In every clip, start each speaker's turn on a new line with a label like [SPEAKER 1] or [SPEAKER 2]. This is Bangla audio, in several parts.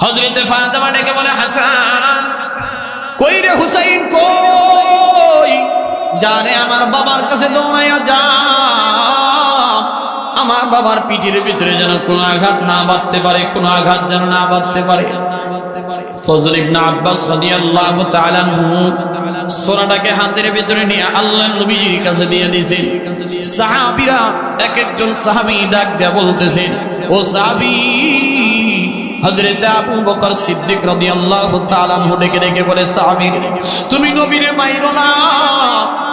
[SPEAKER 1] হযরতে ফাতেমা ডেকে বলে, হাসান কই রে, হুসাইন কই? জানে আমার বাবার কাছে দৌড়াইয়া যা, আমার বাবার পিঠের ভিতরে যেন কোনো আঘাত না বাঁধতে পারে, কোনো আঘাত যেন না বাঁধতে পারে। ফজল ইবনে আব্বাস রাদিয়াল্লাহু তাআলা আনহু সূরাটাকে হাতের ভিতরে নিয়ে আল্লাহর নবীর কাছে দিয়ে দিয়েছেন। সাহাবীরা এক একজন সাহাবী ডাক দিয়ে বলতেছেন, ও সাহাবী, হযরতে আবু বকর সিদ্দিক রাদিয়াল্লাহু তাআলা আনহু ডেকে ডেকে বলে, সাহাবী তুমি নবীরে মাইরো না,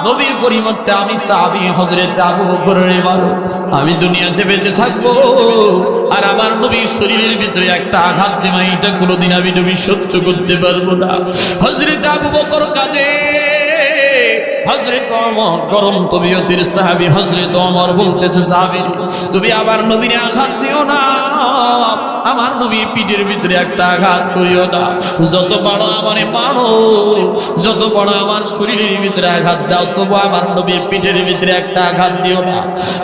[SPEAKER 1] নবীর পরিবর্তে আমি সাহাবী হযরতে আবু বকরের মারো। আমি দুনিয়াতে বেঁচে থাকবো আর আমার নবীর শরীরের ভিতরে একটা আঘাত দেওয়া, এটা কোনোদিন আমি নবী সহ্য করতে পারবো না। হযরতে আবু বকর কাঁদে, হযরত ওমর গরম তবিয়তের সাহাবী হযরত ওমর বলতেছে, সাহাবী তুমি আবার নবীর আঘাত দিও না, আমার নবীর পিঠের ভিতরে একটা আঘাত করিও না, যত বড় আমারে মারো, যত বড় আমার শরীরের ভিতরে আঘাত দাও, তবু আমার নবীর পিঠের ভিতরে একটা আঘাত দিও না।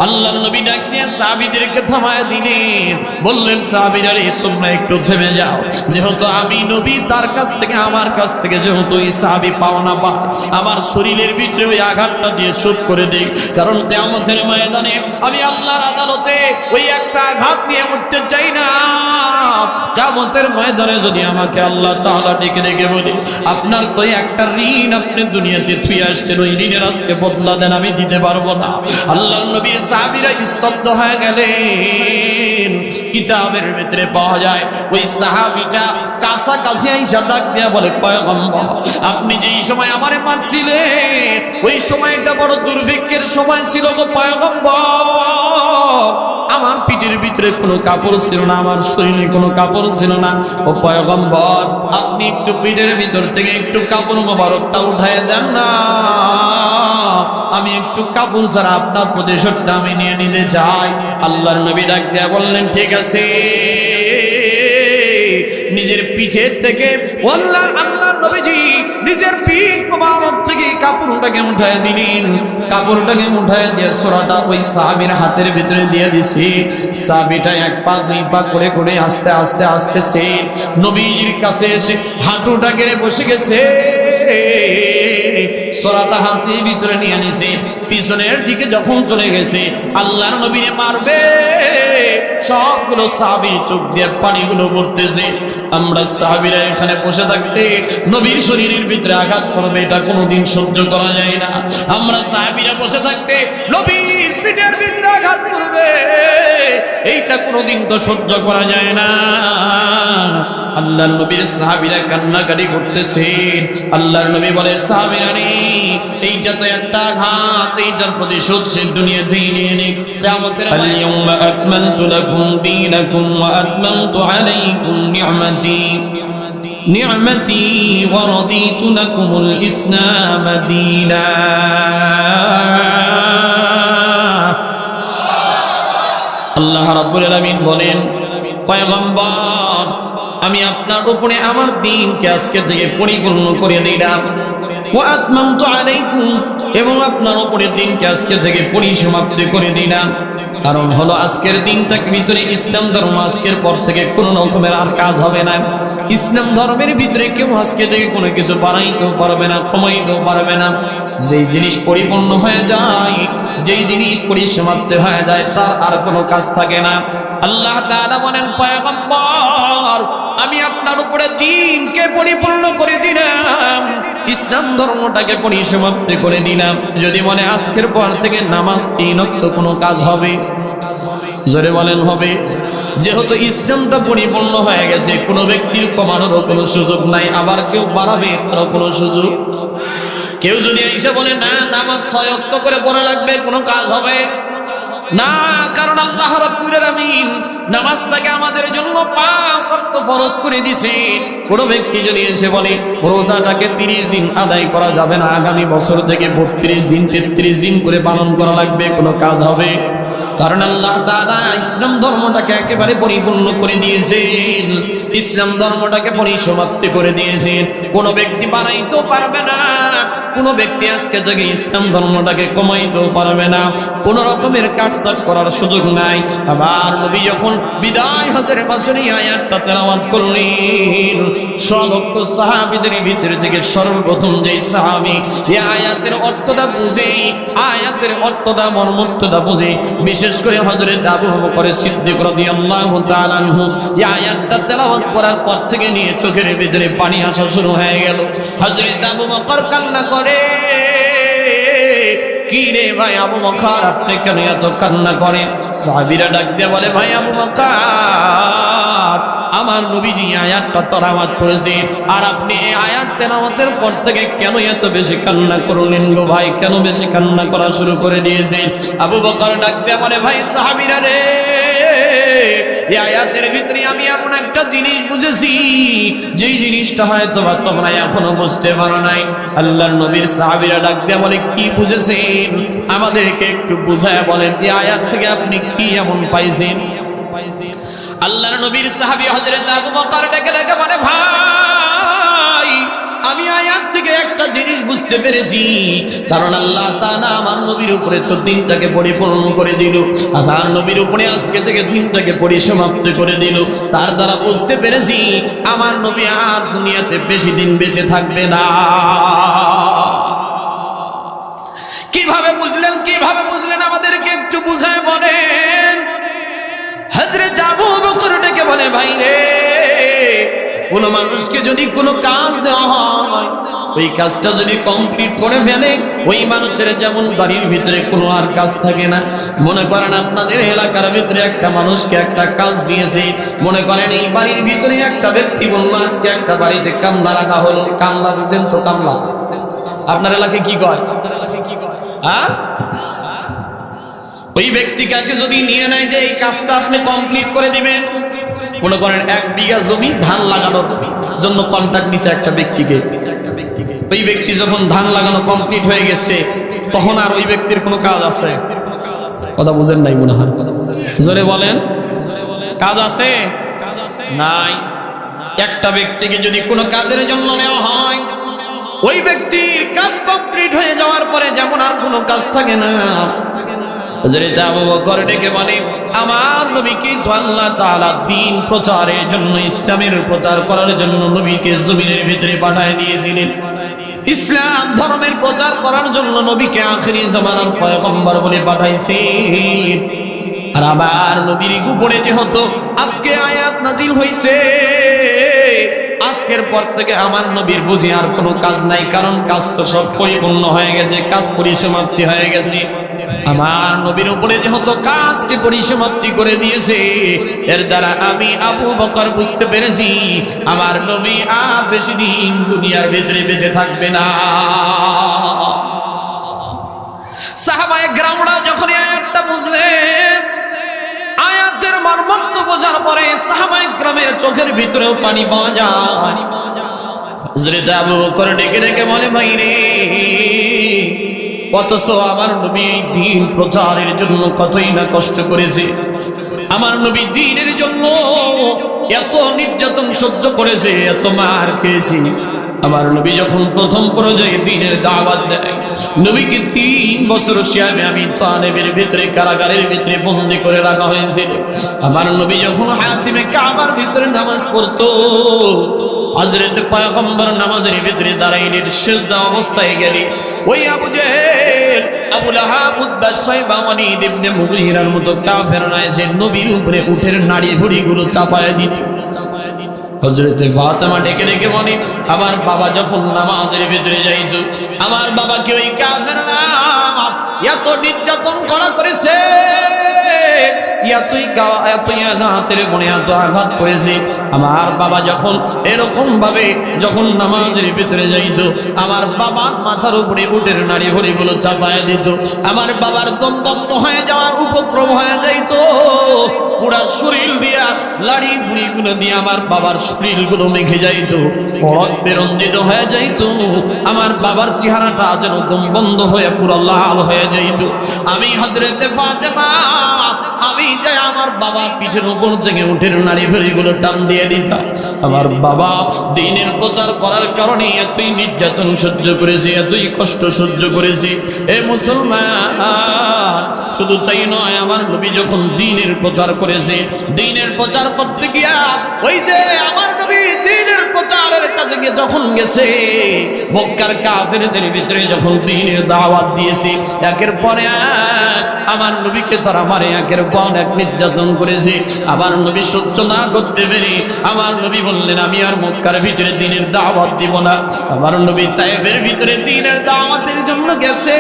[SPEAKER 1] আল্লাহর নবী ডাক দিয়ে সাহাবীদেরকে থামায় দিলেন, বললেন, সাহাবীরা রে তোমরা একটু থেমে যাও, যেহেতু আমি নবী, তার কাছ থেকে আমার কাছ থেকে যেহেতু এই সাহাবী পাওনা পা, আমার শরীরের ভিতরে ওই আঘাতটা দিয়ে শোধ করে দেই, কারণ কিয়ামতের ময়দানে আমি আল্লাহর আদালতে ওই একটা আঘাত নিয়ে উঠতে চাই না। কিয়ামতের ময়দানে যদি আমাকে আল্লাহ তাআলা ডেকে ডেকে বলে, আপনার তো একটা ঋণ আপনি দুনিয়াতে থুই আসছেন, ওই ঋণের আজকে বদলা দেন, আমি দিতে পারবো না। আল্লাহর নবীর সাহাবীরা স্তব্ধ হয়ে গেলেন। কিতাবের ভিতরে পাওয়া যায় ওই সাহাবীটা কাছাকাছি আইসা ডাক দিয়া বলে, পয়গম্বর আপনি যেই সময় আমারে মারছিলেন ওই সময়টা বড় দুর্ভিক্ষের সময় ছিল গো পয়গম্বর, আমার পিঠের ভিতরে কোনো কাপড় ছিল না, আমার শরীরে কোনো কাপড় ছিল না। ও পয়গম্বর আপনি একটু পিঠের ভিতর থেকে একটু কাপড় মোবারকটা উঠায় দেন না, আমি একটু কাপড় ছাড়া আপনার প্রতিশোধটা আমি নিয়ে নিতে চাই। আল্লাহর নবী ডাক দিয়া বললেন, ঠিক আছে। নিজের পিঠের থেকে আল্লাহর নবীজি নিজের পিঠ মোবারক থেকে কাপড়টাকে উঠায় দিলেন। কাপড়টাকে উঠায় দিয়ে সূরাটা ওই সাহাবীর হাতের ভিতরে দিয়ে দিছি। সাহাবীটা এক পা দুই পা করে করে আস্তে আস্তে আস্তে সে নবীর কাছে এসে হাঁটুটাকে বসে গেছে। সূরাটা হাতের ভিতরে নিয়ে নিছে, পিছনের দিকে যখন চলে গেছে আল্লাহর নবীরে মারবে, সবগুলো সাহাবীর চোখ দিয়ে পানিগুলো পড়তেছে। আমরা সাহাবীরা এখানে বসে থাকতে নবীর শরীরের ভিতরে আঘাত করবে, এটা কোনোদিন সহ্য করা যায় না। আমরা সাহাবীরা বসে থাকতে নবীর পিঠের ভিতরে আঘাত করবে, এইটা কোনোদিন তো সহ্য করা যায় না। আল্লাহর নবীর সাহাবীরা কান্নাকাটি করতেছে। আল্লাহর নবী বলে, সাহাবীরা রে এইটা তো একটা আঘাত, এইটার প্রতিশোধ সে দুনিয়াতেই নিয়ে নে। কিয়ামতের আল-ইয়াউমা আকমালতু লাকুম দীনাকুম ওয়া আতমামতু আলাইকুম নি'মাতি ওয়া রাদিতু লাকুমুল ইসলাম দীনা। আল্লাহ রাব্বুল আলামিন বলেন, পয়গম্বর আমি আপনার উপরে আমার দ্বীনকে আজকে থেকে পরিপূর্ণ করে দিলাম, ওয়া আতমামতু আলাইকুম, এবং আপনার উপরে দ্বীনকে আজকে থেকে পরিসমাপ্তি করে দিলাম। কারণ হলো আজকের দিনটার ভিতরে ইসলাম ধর্ম আজকের পর থেকে কোনো রকমের আর কাজ হবে না। ইসলাম ধর্মের ভিতরে কেউ আজকে থেকে কোনো কিছু বাড়াইতেও পারবে না, কমাইতেও পারবে না। যেই জিনিস পরিপূর্ণ হয়ে যায়, যেই জিনিস পরিসমাপ্তি হয়ে যায়, তার আর কোনো কাজ থাকে না। আল্লাহ তাআলা বলেন, পয়গম্বর আমি আপনার উপরে দ্বীনকে পরিপূর্ণ করে দিলাম, ইসলাম ধর্মটাকে পরিসমাপ্তি করে দিলাম। যদি মনে আজকের পর থেকে নামাজ 3 ওয়াক্ত কোনো কাজ হবে, জোরে বলেন হবে। যেহেতু ইসলামটা পরিপূর্ণ হয়ে গেছে, কোনো ব্যক্তির কমানোরও কোনো সুযোগ নাই, আবার কেউ বাড়াবে তারও কোনো সুযোগ। কেউ যদি এসে বলে না নামাজ 6 ওয়াক্ত করে পড়া লাগবে, কোনো কাজ হবে না, কারণ আল্লাহ রাব্বুল আলামিন নামাজটাকে আমাদের জন্য 5 ওয়াক্ত ফরজ করে দিয়েছে। কোন ব্যক্তি যদি এসে বলে রোজাটাকে 30 দিন আদায় করা যাবে না, আগামী বছর থেকে 32 দিন 33 দিন করে পালন করা লাগবে, কোনো কাজ হবে কারণ আল্লাহ তাআলা ইসলাম ধর্মটাকে একেবারে পরিপূর্ণ করে দিয়েছেন, ইসলাম ধর্মটাকে পরিসমাপ্তি করে দিয়েছেন। কোনো ব্যক্তি বাড়াইতেও পারবে না, কোনো ব্যক্তি আজকে থেকে ইসলাম ধর্মটাকে কমাইতেও পারবে না, কোনো রকমের কাটছাট করার সুযোগ নাই। আবার নবী যখন বিদায় হজের বছরে আয়াতটা তেলাওয়াত করলেন, সলক্ষ সাহাবীদের ভিতর থেকে সর্বপ্রথম যে সাহাবী এই আয়াতের অর্থটা বুঝে, আয়াতের অর্থটা মর্মটা বুঝে, বিশেষ করে হযরত আবু বকর সিদ্দিক রাদিয়াল্লাহু তাআলা আনহু এই আয়াতটা তেলাওয়াত করার পর থেকে নিয়ে চোখের ভিতরে পানি আসা শুরু হয়ে গেল। হযরত আবু বকর কান্না করে, কি রে ভাই আবু বকর, আপনি কেন এত কান্না করেন? সাহাবীরা ডাক দিয়ে বলে, ভাই আবু বকর, আমার নবীজি আয়াতটা তেলাওয়াত করেছে, আর আপনি এই আয়াত তেলাওয়াতের পর থেকে কেন এত বেশি কান্না করলেন গো ভাই, কেন বেশি কান্না করা শুরু করে দিয়েছেন? আবু বকর ডাক দিয়ে বলে, ভাই সাহাবীরা রে, এই আয়াতের ভিতরে আমি এমন একটা জিনিস বুঝেছি, যেই জিনিসটা হয়তো বা তোমরা এখনো বুঝতে পারো নাই। আল্লাহর নবীর সাহাবীরা ডাক দিয়ে বলে, কি বুঝেছেন? আমাদেরকে একটু বুঝায় বলেন, এই আয়াত থেকে আপনি কি এমন পাইছেন? আল্লাহর নবীর সাহাবী হযরত আবু বকর ডেকে ডেকে বলে, ভাই আমি আয়াত থেকে একটা জিনিস বুঝতে পেরেছি, কারণ আল্লাহ তাআলা আমার নবীর উপরে তো দিনটাকে পরিপূর্ণ করে দিল, আমার নবীর উপরে আজকে থেকে দিনটাকে পরিসমাপ্ত করে দিল। তার দ্বারা বুঝতে পেরেছি আমার নবী আর দুনিয়াতে বেশি দিন বেঁচে থাকবে না। কিভাবে বুঝলেন, কিভাবে বুঝলেন? আমাদেরকে একটু বুঝায় বলেন। হযরত আবু বকর ডেকে বলে, ভাই রে, কোন মানুষকে যদি কোনো কাজ দেওয়া হয়, ওই কাজটা যদি কমপ্লিট করে ফেলে, ওই মানুষের যেমন বাড়ির ভিতরে কোনো আর কাজ থাকে না। মনে করেন আপনাদের এলাকার ভিতরে একটা মানুষকে একটা কাজ দিয়েছে, মনে করেন এই বাড়ির ভিতরে একটা ব্যক্তি বলল, আজকে একটা বাড়িতে কামলা রাখা হলো। কামলা বুঝেন তো? কামলা আপনার এলাকায় কি কয়? হ্যাঁ, ওই ব্যক্তিকে যদি নিয়ে নেয় যে এই কাজটা আপনি কমপ্লিট করে দিবেন, মনে করেন 1 বিঘা জমি ধান লাগানোর জন্য কন্ট্রাক্ট নিছে একটা ব্যক্তিকে। ওই ব্যক্তি যখন ধান লাগানো কমপ্লিট হয়ে গেছে, তখন আর ওই ব্যক্তির কোনো কাজ আছে? কথা বুঝেন নাই মনে হয়, জোরে বলেন। কাজ আছে? নাই। একটা ব্যক্তিকে যদি কোনো কাজের জন্য নেওয়া হয়, ওই ব্যক্তির কাজ কমপ্লিট হয়ে যাওয়ার পরে যেমন আর কোনো কাজ থাকে না। হযরত আবু বকর ডেকে বলে, আমার নবীকে তো আল্লাহ তাআলা দ্বীন প্রচারের জন্য, ইসলামের প্রচার করার জন্য নবীকে জমিনের ভিতরে পাঠিয়ে দিয়েছিলেন। ইসলাম ধর্মের প্রচার করার জন্য নবীকে আখিরি জামানার পয়গম্বর বলে পাঠাইছেন। আর আবার নবীর উপরে যেহেতু আজকে আয়াত নাজিল হইছে, আজকের পর থেকে আমার নবীর বুঝি আর কোনো কাজ নাই, কারণ কাজ তো সব পরিপূর্ণ হয়ে গেছে, কাজ পরিসমাপ্তি হয়ে গেছে। আমার নবীর উপরে যেহেতু কাজকে পরিসমাপ্তি করে দিয়েছে, এর দ্বারা আমি আবু বকর বুঝতে পেরেছি আমার নবী আর বেশি দিন দুনিয়ার ভিতরে বেঁচে থাকবে না। সাহাবায়ে কেরামরা যখন আয়াতটা বুঝলেন, আয়াতের মর্মত্ব বোঝার পরে সাহাবায়ে কেরামের চোখের ভিতরেও পানি পাওয়া যায়। হযরত আবু বকর ডেকে ডেকে বলে, ভাই রে, অথচ আমার নবী এই দ্বীন প্রচারের জন্য কতই না কষ্ট করেছে। আমার নবী দ্বীনের জন্য এত নির্যাতন সহ্য করেছে, এত মার খেয়েছি। আমার নবী যখন প্রথম পর্যায়ে দ্বীনের দাওয়াত দেয়, নবীকে 3 বছর সিয়ামে আমি তালেবের ভিতরে, কারাগারের ভিতরে বন্দী করে রাখা হয়েছিল। আমার নবী যখন হাতিমে কাবার ভিতরে নামাজ পড়তো, হযরত পয়গম্বর নামাজের ভিতরে দাঁড়াইলেন, সিজদা অবস্থায় গেলে ওই আবু জেহেল, আবু লাহাব, উতবা, শাইবা, ওয়ালিদ ইবনে মুগীরার মতো কাফেররা এসে নবীর উপরে উটের নাড়ি ভুঁড়িগুলো চাপায় দিত। হযরত ফাতেমা ডেকে ডেকে বলে, আমার বাবা যখন নামাজের ভিতরে যাইত, আমার বাবাকে ওই কাফেররা এত নির্যাতন করেছে, এতই আঘাতের মনে এত আঘাত করেছে। আমার বাবা যখন এরকম ভাবে যখন নামাজের ভিতরে যাইত, আমার বাবার মাথার উপরে উটের নাড়ি ভরিগুলো চাপায় দিত, আমার বাবার দম বন্ধ হয়ে যাওয়ার উপক্রম হয়ে যাইত। পুরা শরীর দিয়া লাড়ি ভুড়িগুলো দিয়ে আমার বাবার শরীরগুলো মেখে যাইত, রক্তে রঞ্জিত হয়ে যাইত। আমার বাবার চেহারাটা যেন দম বন্ধ হয়ে পুরো লাল হয়ে যাইত। আমি হযরতে ফাতেমা, আমি যাই আমার বাবার পিঠের উপর থেকে উটের নাড়ি ভুড়িগুলো টান দিয়ে দিতাম। আমার বাবা দ্বীনের প্রচার করার কারণে এতই নির্যাতন সহ্য করেছে, এতই কষ্ট সহ্য করেছে। এ মুসলমান, শুধু তাই নয়, আমার নবী যখন দ্বীনের প্রচার করেছে, দ্বীনের প্রচার করতে গিয়া ওই যে আমার নবী দ্বীনের প্রচারের কাছে গিয়ে যখন গেছে, মক্কার কাফেরদের ভিতরে যখন দ্বীনের দাওয়াত দিয়েছে, একের পরে আমার নবীকে তারা মারে, একের পর এক নির্যাতন করেছে। আমার নবী সহ্য না করতে পেরে আমার নবী বললেন, আমি আর মক্কার ভিতরে দ্বীনের দাওয়াত দিব না। আমার নবী তায়েফের ভিতরে দ্বীনের দাওয়াতের জন্য গেছে।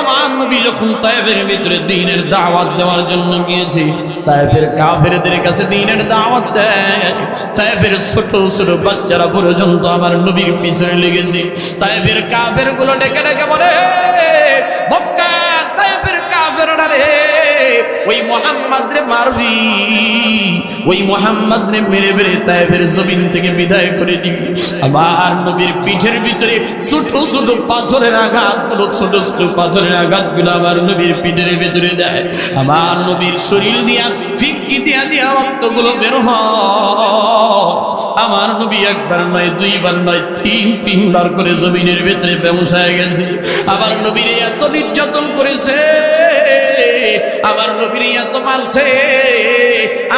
[SPEAKER 1] আমার নবী যখন তায়েফের ভিতরে দ্বীনের দাওয়াত দেওয়ার জন্য গিয়েছে, তায়েফের কাফেরদের কাছে দ্বীনের দাওয়াত দেয়। তায়েফের ছোট ছোট বাচ্চারা পর্যন্ত আমার নবীর পিছনে লেগেছে। তায়েফের কাফেরগুলো ডেকে ডেকে বলে, মক্কা তায়েফের কাফেররা রে, ওই মুহাম্মদ রে মারবি, ওই মুহাম্মদ রে মেরে মেরে তায়েফের জমিন থেকে বিদায় করে দিবি। আমার নবীর পিঠের ভিতরে ছোট ছোট পাথরের আঘাতগুলো, ছোট ছোট পাথরের আঘাতগুলো আমার নবীর পিঠের ভিতরে দেয়। আমার নবীর শরীর দিয়া ফিক্কি দিয়া দিয়া রক্তগুলো বের হয়। আমার নবী একবার নয়, দুইবার নয়, তিনবার করে জমিনের ভিতরে বেহুশ হয়ে গেছে। আমার নবীর এত নির্যাতন করেছে, আমার নবীর এত মারছে,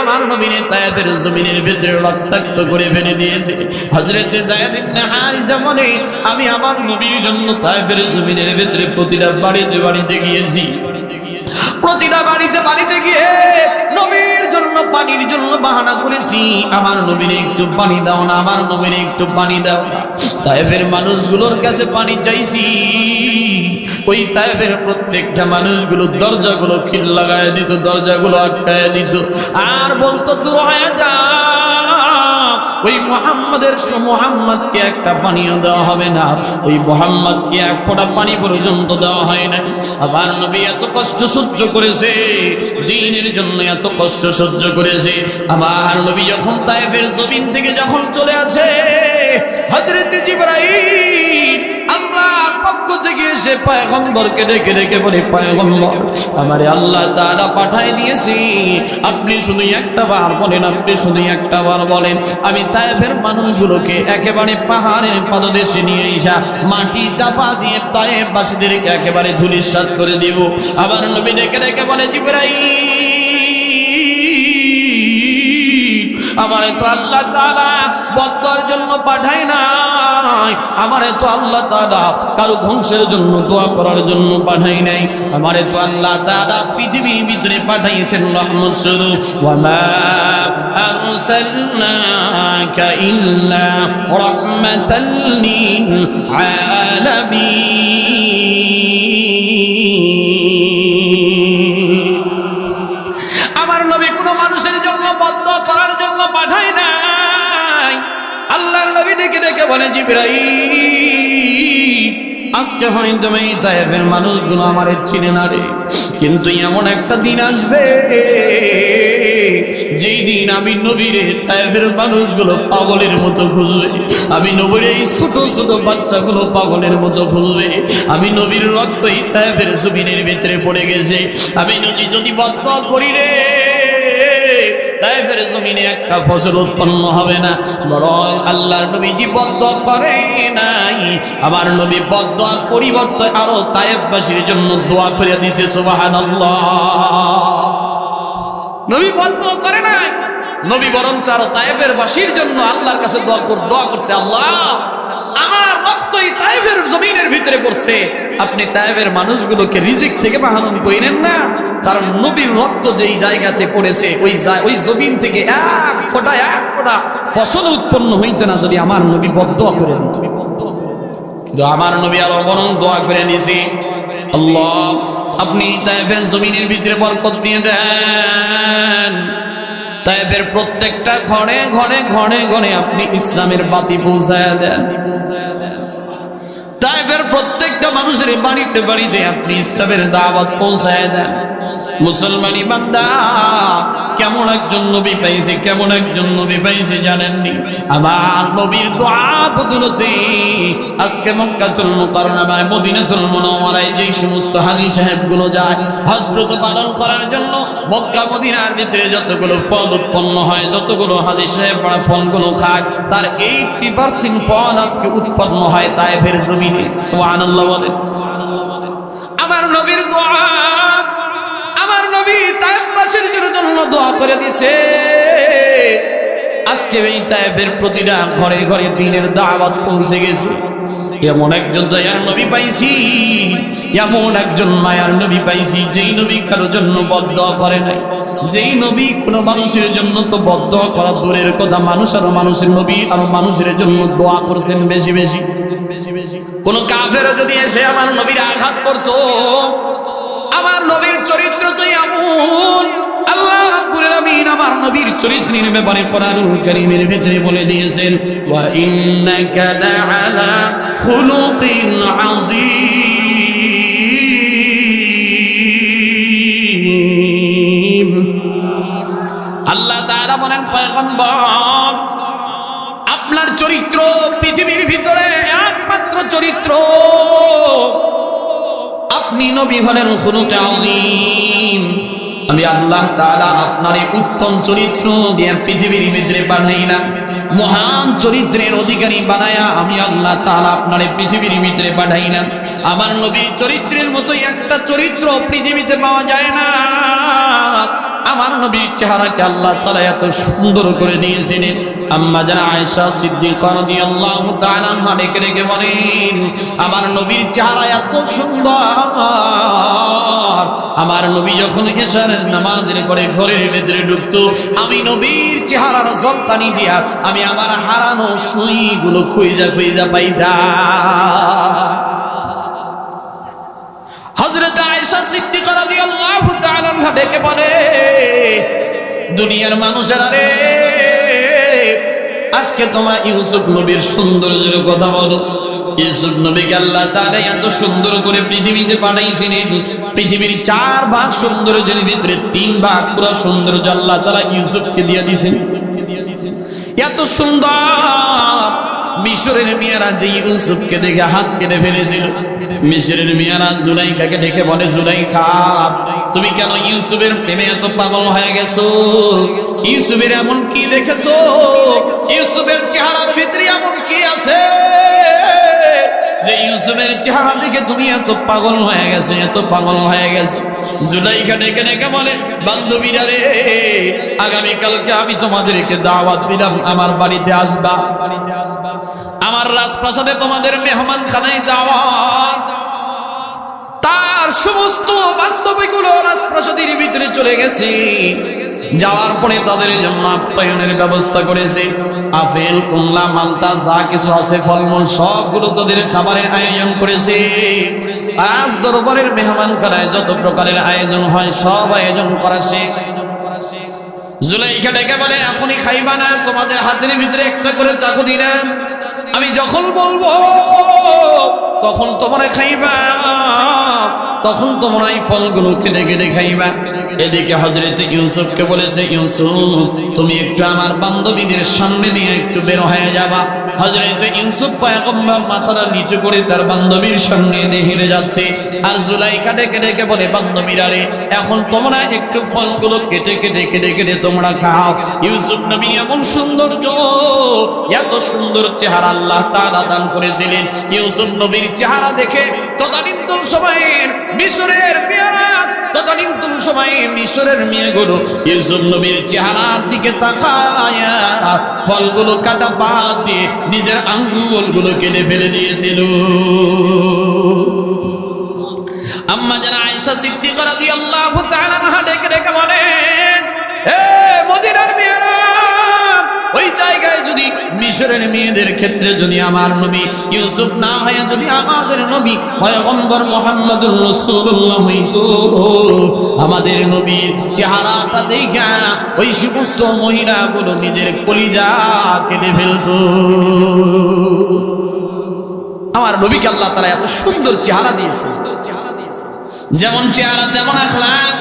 [SPEAKER 1] আমার নবীর তায়েফের জমিনের ভিতরে রক্তাক্ত করে ফেলে দিয়েছে। হযরতে যায়েদ ইবনে হারিসা বলে, আমি আমার নবীর জন্য তায়েফের জমিনের ভিতরে প্রতিটা বাড়িতে বাড়িতে গিয়েছি। প্রতিটা বাড়িতে বাড়িতে গিয়ে নবীর জন্য পানির জন্য বাহানা করেছি, আমার নবীর একটু পানি দাও না, আমার নবীর একটু পানি দাও না। তায়েফের মানুষগুলোর কাছে পানি চাইছি, ওই তায়েফের প্রত্যেকটা মানুষগুলো দরজাগুলো খিল লাগায় দিত, দরজাগুলো আটকায় দিত, আর বলতো দূর হয়ে যা, ওই মুহাম্মদকে একটা পানিও দেওয়া হবে না, ওই মুহাম্মদকে এক ফোঁটা পানি পর্যন্ত দেওয়া হয় না। আবার নবী এত কষ্ট সহ্য করেছে, দ্বীনের জন্য এত কষ্ট সহ্য করেছে। আমার নবী যখন তায়েফের জমিন থেকে যখন চলে আসে, হযরত জিবরাইল আল্লাহর পক্ষ থেকে এসে পয়গম্বরকে ডেকে ডেকে বলে, পয়গম্বর, আমারে আল্লাহ তাআলা পাঠায় দিয়েছি, আপনি শুধু একটা বার বলেন, আপনি শুধু একটা বার বলেন, আমি তায়েফের মানুষগুলোকে একেবারে পাহাড়ের পাদদেশে নিয়ে এসে মাটি চাপা দিয়ে তায়েফবাসীদেরকে একেবারে ধূলিসাৎ করে দিব। আমার নবী ডেকে ডেকে বলে, জিবরাইল, আমারে তো আল্লাহ তাআলা বদর জন্য পাঠায় নাই, আমারে তো আল্লাহ তাআলা কারো ধ্বংসের জন্য দোয়া করার জন্য পাঠাই নাই, আমারে তো আল্লাহ তাআলা পৃথিবীর ভিতরে পাঠাইছেন রহমত স্বরূপ। ওয়া মা আরসালনাকা ইল্লা রাহমাতাল লিল আলামিন। আমার নবী কোন মানুষের জন্য বদদোয়া করার জন্য পাঠায় নাই। আল্লাহর নবী ডেকে ডেকে বলে, জিবরাইল, আজকে হয়তো এই তায়েফের মানুষগুলো আমারে চিনে না রে, কিন্তু এমন একটা দিন আসবে যেই দিন আমি নবীরে তায়েফের মানুষগুলো পাগলের মতো খুঁজবে, আমি নবীর এই ছোট ছোট বাচ্চাগুলো পাগলের মতো খুঁজবে। আমি নবীর রক্ত এই তায়েফের জমিনের ভিতরে পড়ে গেছে, আমি নবী যদি বদদোয়া করি রে, তায়েফের জমিনে একটা ফসল উৎপন্ন হবে না। বরং আল্লাহর নবীজি বদদোয়া করে নাই, আমার নবী বদদোয়ার পরিবর্তে আরো তায়েফবাসীর জন্য দোয়া করে দিয়েছে। সুবহানাল্লাহ। নবী বদদোয়া করে নাই, নবী বরং আরো তায়েফের বাসীর জন্য আল্লাহর কাছে দোয়া করছে, আল্লাহ, আমার রক্ত এই তায়েফের জমিনের ভিতরে পড়ছে, আপনি তায়েফের মানুষগুলোকে রিজিক থেকে মাহরুম করিলেন না, কারণ নবীর রক্ত যেই জায়গাতে পড়েছে ওই জমিন থেকে এক ফোঁটা ফসল উৎপন্ন হইতে না যদি আমার নবী বদদোয়া করে দিত। কিন্তু আমার নবী আরো বরং দোয়া করে নিছি, আল্লাহ আপনি তায়েফের জমিনের ভিতরে বরকত দিয়ে দেন। তায়েফের প্রত্যেকটা ঘরে ঘরে ঘরে ঘরে আপনি ইসলামের বাতি পৌঁছায় দেন। তায়েফের প্রত্যেকটা মানুষের বাড়িতে বাড়িতে আপনি ইসলামের দাওয়াত পৌঁছায় দেন। মুসলমানি বান্দা, কেমন একজন নবী পাইছে, কেমন একজন নবী পাইছে জানেননি? আমার নবীর দোয়া বদলতে আজকে মক্কাতুল মুকাররমায়, মদিনাতুল মুনাওয়ারায় যে সমস্ত হাজী সাহেবগুলো যায় হজরত পালন করার জন্য, মক্কা মদিনার ভিতরে যতগুলো ফল উৎপন্ন হয়, যতগুলো হাজী সাহেব ফলগুলো খায়, তার 80% ফল আজকে উৎপন্ন হয় তায়েফের জমিনে। সুবহানাল্লাহ বলেন। আমার নবীর দোয়া, আমার নবী তায়েফবাসীর জন্য দোয়া করে দিয়েছে। আজকে এই তায়েফের প্রতিটা ঘরে ঘরে দ্বীনের দাওয়াত পৌঁছে গেছে। এমন একজন দয়ার নবী পাইছি, এমন একজন মায়ার নবী পাইছি, যেই নবী কারোর জন্য বদদোয়া করে নাই, যেই নবী কোনো মানুষের জন্য তো বদদোয়া করা দূরের কথা, মানুষ আর মানুষের নবী আর মানুষের জন্য দোয়া করছেন বেশি বেশি। কোন কাফেরও যদি এসে আমার নবীর আঘাত করত, আমার নবীর চরিত্র তো এমন, আল্লাহ রাব্বুল আলামিন আমার নবীর চরিত্রের ব্যাপারে কোরআনুল কারীমের ভিতরে বলে দিয়েছেন, ওয়া ইন্নাকা লাআলা খুলুকিন আযীম। আল্লাহ তাআলা বলেন, পয়গম্বর আপনার চরিত্র পৃথিবীর ভিতরে একমাত্র চরিত্র, আপনি নবী হলেন খুলুকে আযীম। আমি আল্লাহ তাআলা আপনার এই উত্তম চরিত্র দিয়ে পৃথিবীর ভিতরে পাঠাইলাম, মহান চরিত্রের অধিকারী বানায়া আমি আল্লাহ তাআলা আপনার এই পৃথিবীর ভিতরে পাঠাইলাম। আমার নবীর চরিত্রের মতো একটা চরিত্র পৃথিবীতে পাওয়া যায় না। আমার নবীর চেহারাকে আল্লাহ তাআলা এত সুন্দর করে দিয়েছিলেন। আম্মা জানা আয়েশা সিদ্দিকা রাদিয়াল্লাহু তাআলা আনহা ডেকে ডেকে বলেন, আমার নবীর চেহারা এত সুন্দর, আমার নবী যখন এশার নামাজের পরে ঘরের ভিতরে ঢুকতো, আমি নবীর চেহারার ঝলকানি দিয়া আমি আমার হারানো সুইগুলো খুঁজা খুঁজা পাইতাম। হযরত আয়েশা সিদ্দিকা রাদিয়াল্লাহু তাআলা আনহা ডেকে বলে, দুনিয়ার মানুষেরা রে, আজকে তোমরা ইউসুফ নবীর সৌন্দর্যের কথা বলো। ইউসুফ নবীকে আল্লাহ তাআলা এত সুন্দর করে পৃথিবীতে পাঠাইছিলেন, পৃথিবীর 4 ভাগ সৌন্দর্যের ভিতরে 3 ভাগ পুরো সৌন্দর্য আল্লাহ তাআলা ইউসুফকে দিয়ে দিয়েছেন। এত সুন্দর, মিশরের মেয়েরা যে ইউসুফকে দেখে হাত কেটে ফেলেছিল, মিশরের মেয়েরা জুলাইখাকে ডেকে বলে, জুলাইখা তুমি কেন ইউসুফের প্রেমে এত পাগল হয়ে গেছো? ইউসুফের এমন কি দেখেছো? ইউসুফের চেহারার ভিতরে এমন কি আছে যে ইউসুফের চেহারা দেখে তুমি এত পাগল হয়ে গেছে, এত পাগল হয়ে গেছে? জুলাইখা ডেকে ডেকে বলে, বান্ধবীরা রে, আগামীকালকে আমি তোমাদেরকে দাওয়াত দিলাম, আমার বাড়িতে আসবা, আমার রাজপ্রাসাদে তোমাদের মেহমান খানায় দাওয়াত। তার সমস্ত বাস্তবিকগুলো রাজপ্রাসাদের ভিতরে চলে গেছে। যাওয়ার পরে তাদের জন্য আপ্যায়নের ব্যবস্থা করেছে। আপেল, কমলা, মালটা যা কিছু আছে ফলমূল সবগুলো তাদের খাবারের আয়োজন করেছে। আজ দরবারের মেহমান খানায় যত প্রকারের আয়োজন হয় সব আয়োজন করা শেষ। জুলাইখা ডেকে বলে, এখনই খাইবা না, তোমাদের হাতের ভিতরে একটা করে চাকু দিলাম, আমি যখন বলবো তখন তোমরা খাইবা, তখন তোমরা এই ফলগুলো কেটে কেটে খাইবা। এদিকে হযরত ইউসুফকে বলেছে, ইউসুফ তুমি একটু আমার বান্ধবীদের সামনে দিয়ে একটু বের হয়ে যাবা। হযরত ইউসুফ পয়গম্বর মাথাটা নিচু করে তার বান্ধবীর সামনে দিয়ে হেঁটে যাচ্ছে। আর জুলাইখা ডেকে ডেকে বলে, বান্ধবীরা রে, এখন তোমরা একটু ফলগুলো কেটে কেটে কেটে কেটে তোমরা খাও। ইউসুফ নবী এমন সৌন্দর্য, এত সুন্দর চেহারা আল্লাহ তাআলা দান করেছিলেন। ইউসুফ নবীর চেহারা দেখে তদানীন্তন সময়ের মিশরের মেয়েরা, তদানীন্তন সময়ে মিশরের মেয়েগুলো ইউসুফ নবীর চেহারার দিকে তাকায়া ফলগুলো কাটা বাদ দিয়ে নিজের আঙ্গুলগুলো কেটে ফেলে দিয়েছিল। আম্মা জানা আয়েশা সিদ্দিকা রাদিয়াল্লাহু তাআলা আনহা ডেকে ডেকে বলেন, এ মদিনার মেয়েরা, ওই জায়গায় যদি মিশরের মেয়েদের ক্ষেত্রে যদি আমার নবী ইউসুফ না হয়, যদি আমাদের নবী পয়গম্বর মুহাম্মদুর রাসূলুল্লাহ হইতো, আমাদের নবীর চেহারাটা দেখা ওই সমস্ত মহিলাগুলো নিজের কলিজা কেটে ফেলতো। আমার নবীকে আল্লাহ তাআলা এত সুন্দর চেহারা দিয়েছে, যেমন চেহারা তেমন আখলাক।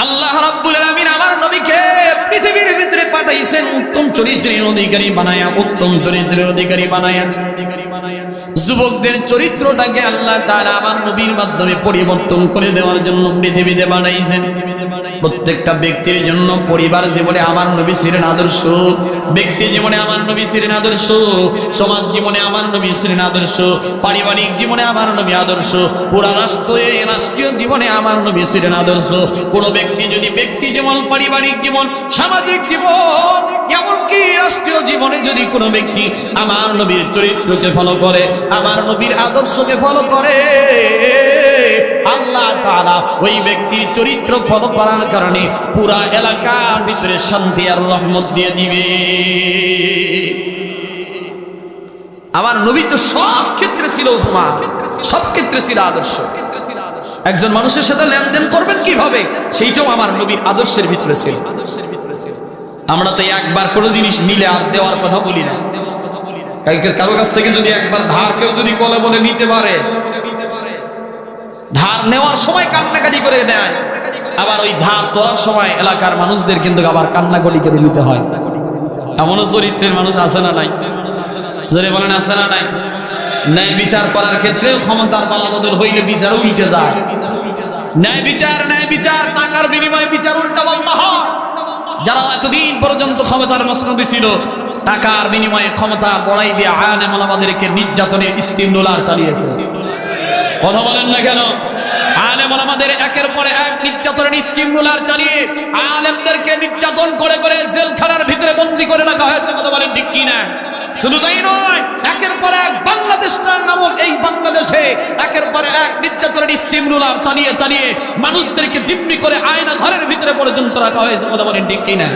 [SPEAKER 1] আল্লাহ রাব্বুল আলামিন আমার নবীকে পৃথিবীর ভিতরে পাঠাইছেন উত্তম চরিত্রের অধিকারী বানায়া, উত্তম চরিত্রের অধিকারী বানায়া। যুবকদের চরিত্রটাকে আল্লাহ তাআলা আমার নবীর মাধ্যমে পরিবর্তন করে দেওয়ার জন্য পৃথিবীতে বানাইছেন। প্রত্যেকটা ব্যক্তির জন্য পরিবার জীবনে আমার নবী ছিলেন আদর্শ, ব্যক্তি জীবনে আমার নবী ছিলেন আদর্শ, সমাজ জীবনে আমার নবী ছিলেন আদর্শ, পারিবারিক জীবনে আমার নবী আদর্শ, পুরা রাষ্ট্রীয় জীবনে আমার নবী ছিলেন আদর্শ। কোন ব্যক্তি যদি ব্যক্তি জীবন, পারিবারিক জীবন, সামাজিক জীবন, এমনকি রাষ্ট্রীয় জীবনে যদি কোনো ব্যক্তি আমার নবীর চরিত্রকে ফলো করে, আমার নবীর আদর্শকে ফলো করে, আল্লাহ তাআলা ওই ব্যক্তির চরিত্র ফলো করার কারণে পুরা এলাকার ভিতরে শান্তি আর রহমত দিয়ে দিবে। আমার নবী তো সব ক্ষেত্রে ছিল উপমা, সব ক্ষেত্রে ছিল আদর্শ। একজন মানুষের সাথে লেনদেন করবেন কিভাবে, সেইটাও আমার নবীর আদর্শের ভিতরে ছিল। আমরা তো একবার কোনো জিনিস নিলে আর দেওয়ার কথা বলি না। কারো কাছ থেকে যদি একবার ধার কেউ যদি বলে নিতে পারে, ধার নেওয়ার সময় কান্নাকাটি করে দেয়, আবার ওই ধার তোলার সময় এলাকার মানুষদের কিন্তু আবার কান্নাকাটি করে নিতে হয়। এমনও চরিত্রের মানুষ আছে না নাই? জোরে বলেন আছে না নাই? ন্যায় বিচার করার ক্ষেত্রেও ক্ষমতার পালাবদল হইলে বিচার উল্টে যায়। ন্যায় বিচার টাকার বিনিময়ে বিচার উল্টা পাল্টা হয়। যারা এতদিন পর্যন্ত ক্ষমতার মসনদে ছিল, টাকার বিনিময়ে ক্ষমতা বড়াই দিয়ে আলেম ওলামাদেরকে নির্যাতনের স্টিম রোলার চালিয়েছে। কথা বলেন না কেন? আলেম ওলামাদের একের পরে এক নির্যাতনের স্টিম রোলার চালিয়ে আলেমদেরকে নির্যাতন করে করে জেলখানার ভিতরে বন্দী করে রাখা হয়েছে। কথা বলেন ঠিক কি না? শুধু তাই নয়, একের পর এক বাংলাদেশ নামক এই বাংলাদেশে একের পর এক নির্যাতনের স্টিম রোলার চালিয়ে চালিয়ে মানুষদেরকে জিম্মি করে আয়না ঘরের ভিতরে পর্যন্ত রাখা হয়েছে। কথা বলেন ঠিক কি না?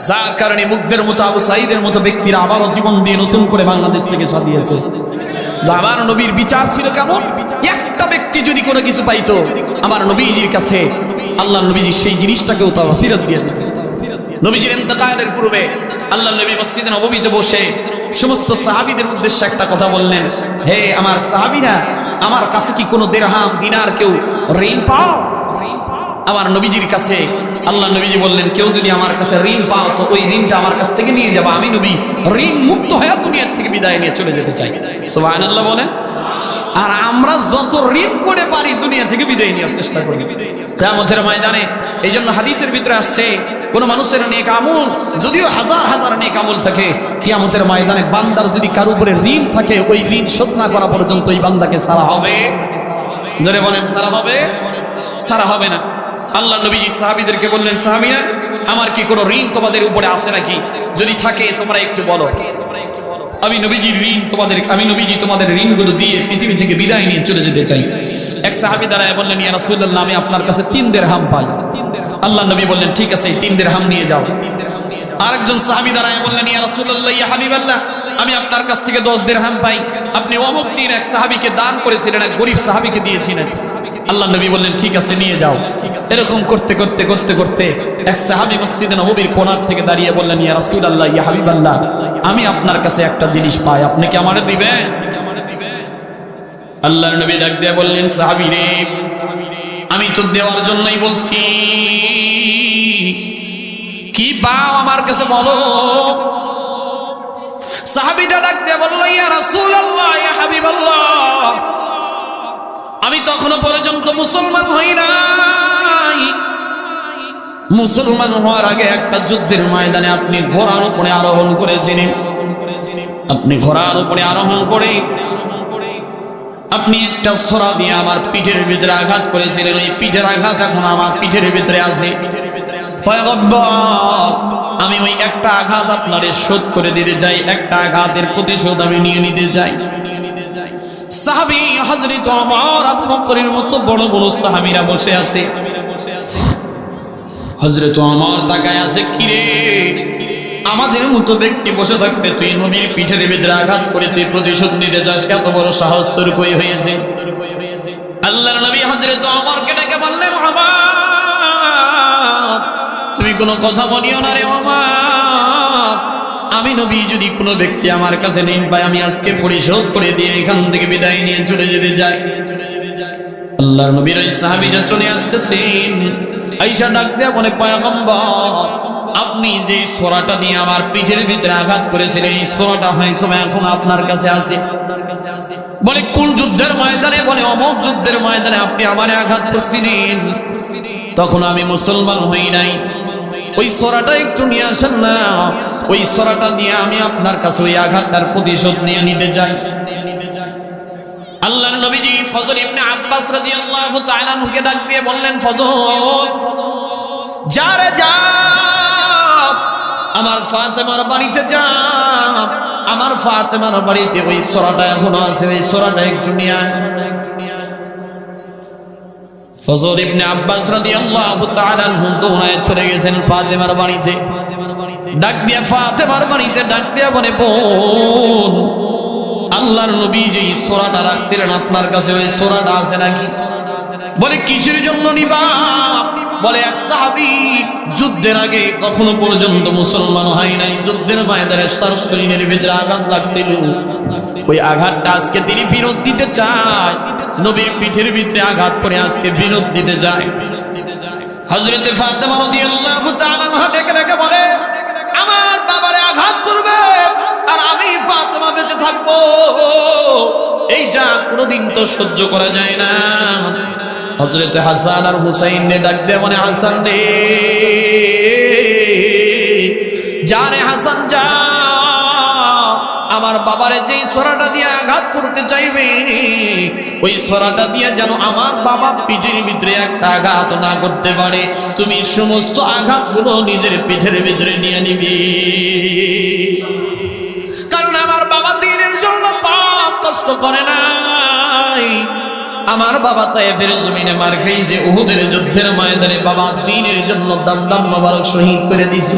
[SPEAKER 1] যার কারণে মুগ্ধের মতো, আবু সাঈদের মতো ব্যক্তিরা আবারও জীবন দিয়ে নতুন করে বাংলাদেশ থেকে সাজিয়েছে। আমার নবীর বিচার ছিল কেমন? একটা ব্যক্তি যদি কোনো কিছু পাইতো, আমার নবীজির কাছে আল্লাহ নবীজি সেই জিনিসটাকেও তাও ফেরত দিয়ে দিতেন। নবীজির ইন্তেকালের পূর্বে আল্লাহ নবী মসজিদে নববীতে বসে সমস্ত সাহাবীদের উদ্দেশ্যে একটা কথা বললেন, হে আমার সাহাবীরা, আমার কাছে কি কোনো দিরহাম দিনার কেউ ঋণ পাও? আমার নবীজির কাছে আল্লাহ নবীজি বললেন, কেউ যদি আমার কাছে ঋণ পাও তো ওই ঋণটা আমার কাছ থেকে নিয়ে যাবো। আমি নবী ঋণ মুক্ত হয়ে দুনিয়ার থেকে বিদায় নিয়ে চলে যেতে চাই। সুবহানাল্লাহ বলেন। আর আমরা যত ঋণ করে পারি দুনিয়া থেকে বিদায় নেওয়ার চেষ্টা করি কিয়ামতের ময়দানে। এই জন্য হাদিসের ভিতরে আসছে, কোন মানুষের নেক আমল যদিও হাজার হাজার নেক আমল থাকে, কিয়ামতের ময়দানে বান্দার যদি কারো উপরে ঋণ থাকে, ওই ঋণ শোধ না করা পর্যন্ত ওই বান্দাকে ছাড়া হবে। জোরে বলেন, ছাড়া হবে? ছাড়া হবে না। আল্লাহ নবীজি সাহাবীদেরকে বললেন, সাহাবীরা, আমার কি কোনো ঋণ তোমাদের উপরে আছে নাকি? যদি থাকে তোমরা একটু বলো। আমি নবীজির ঋণ আমি নবীজি তোমাদের ঋণগুলো দিয়ে পৃথিবী থেকে বিদায় নিয়ে চলে যেতে চাই। এক সাহাবী দাঁড়ায় বললেন, ইয়া রাসূলুল্লাহ, আমি আপনার কাছে 3 দিরহাম পাই। আল্লাহ নবী বললেন, ঠিক আছে, 3 দিরহাম নিয়ে যাও। আরেকজন সাহাবী দাঁড়ায় বললেন, ইয়া রাসূলুল্লাহ, ইয়া হাবিবাল্লাহ, আমি আপনার কাছ থেকে 10 দিরহাম পাই। আপনি অমুক দিন এক সাহাবীকে দান করেছিলেন, এক গরীব সাহাবীকে দিয়েছিলেন। আল্লাহ নবী বললেন, ঠিক আছে, নিয়ে যাও। এরকম করতে করতে করতে করতে এক সাহাবী মসজিদে নববীর কোণার থেকে দাঁড়িয়ে বললেন, ইয়া রাসূলুল্লাহ, ইয়া হাবিবাল্লাহ, আমি আপনার কাছে একটা জিনিস পাই, আপনি কি আমারে দিবেন? আল্লাহর নবী ডাক দিয়ে বললেন, সাহাবী রে, আমি তো দেওয়ার জন্যই বলছি, কি পাও আমার কাছে বলো। সাহাবীটা ডাক দিয়ে বলল, ইয়া রাসূলুল্লাহ, ইয়া হাবিবাল্লাহ, আমি তখনো পর্যন্ত মুসলমান হই নাই। মুসলমান হওয়ার আগে একটা যুদ্ধের ময়দানে আপনি ঘোড়ার উপরে আরোহণ করেছিলেন। আপনি ঘোড়ার উপরে আরোহণ করে আপনি একটা ছোরা দিয়ে আমার পিঠের ভিতরে আঘাত করেছিলেন। ওই পিঠের আঘাত এখন আমার পিঠের ভিতরে আছে। পয়গম্বর, আমি ওই একটা আঘাত আপনারে শোধ করে দিতে চাই, একটা আঘাতের প্রতিশোধ আমি নিয়ে নিতে চাই। সাহাবী হযরত ওমর, আবু বকরের মতো বড় বড় সাহাবীরা বসে আছে। হযরত ওমর তাকায় আছে, কি রে আমাদের মতো ব্যক্তি বসে থাকতে তুই নবীর পিঠের ভিতরে আঘাত করে তুই প্রতিশোধ নিতে চাস, কত বড় সাহস তোর কই হয়েছে? আল্লাহর নবী হযরত ওমরকে ডেকে বললেন, ওমর তুমি কোনো কথা বলিও না রে ওমর, আমি নবী যদি কোনো ব্যক্তি আমার কাছে ঋণ পায় আমি আজকে পরিশোধ করে দিয়ে এখান থেকে বিদায় নিয়ে চলে যেতে চাই। আল্লাহর নবীর ওই সাহাবীরা চলে আসতেছেন, আয়েশা ডাক দেয়া বলে, পয়গম্বর আপনি যে ছোরাটা দিয়ে আমার পিঠের ভিতরে আঘাত করেছিলেন এই ছোরাটা হয়তো এখন আপনার কাছে আছে। বলে কোন যুদ্ধের ময়দানে? বলে অমুক যুদ্ধের ময়দানে আপনি আমারে আঘাত করছিলেন, তখন আমি মুসলমান হই নাই। ওই ছোরাটা একটু নিয়ে আসেন না, ওই ছোরাটা দিয়ে আমি আপনার কাছে ওই আঘাতটার প্রতিশোধ নিয়ে নিতে চাই। আল্লাহর নবীজি ফজল ইবনে আব্বাস রাদিয়াল্লাহু তাআলা আনহুকে ডাক দিয়ে বললেন, ফজল যা রে যা, আমার ফাতেমার বাড়িতে যা, আমার ফাতেমার বাড়িতে ওই ছোরাটা এখনো আছে, ওই ছোরাটা একটু নিয়ে আয়। ফজল ইবনে আব্বাস রাদিয়াল্লাহু তাআলা আনহু দৌড়ায় চলে গেছেন ফাতেমার বাড়িতে। ডাক দিয়ে ফাতেমার বাড়িতে ডাক দিয়ে বলে, বোন আল্লাহর নবী যে ছোরাটা রাখছিলেন আপনার কাছে ওই ছোরাটা আছে নাকি? বলে কিসের জন্য নিবা? বলে এক সাহাবী যুদ্ধের আগে কখনো পর্যন্ত মুসলমান হয় নাই, যুদ্ধের ময়দানে তার শরীরের ভিতরে আঘাত লাগছিল, ওই আঘাতটা আজকে তিনি ফেরত দিতে চায়, নবীর পিঠের ভিতরে আঘাত করে আজকে ফেরত দিতে যায়। হযরত ফাতেমা রাদিয়াল্লাহু তাআলা আনহা ডেকে ডেকে বলে, আমার বাবারে আঘাত করবে আর আমি ফাতেমা বেঁচে থাকবো, এইটা কোনোদিন তো সহ্য করা যায় না। হযরত হাসান আর হুসাইন নে ডাক দিয়ে বলে, হাসান রে যা রে হাসান যা, আমার বাবারে যেই ছোরাটা দিয়ে আঘাত করতে চাইবে ওই ছোরাটা দিয়ে যেন আমার বাবা পিঠের ভিতরে একটা আঘাত না করতে পারে, তুমি সমস্ত আঘাতগুলো নিজের পিঠের ভিতরে নিয়ে নিবি, কারণ আমার বাবা দ্বীনের জন্য পাপ কষ্ট করে নাই। আমার বাবা তায়েফের জমিনে মার খাইছে, উহুদের যুদ্ধের ময়দানে বাবা দ্বীনের জন্য দাম মোবারক শহীদ করে দিয়েছে।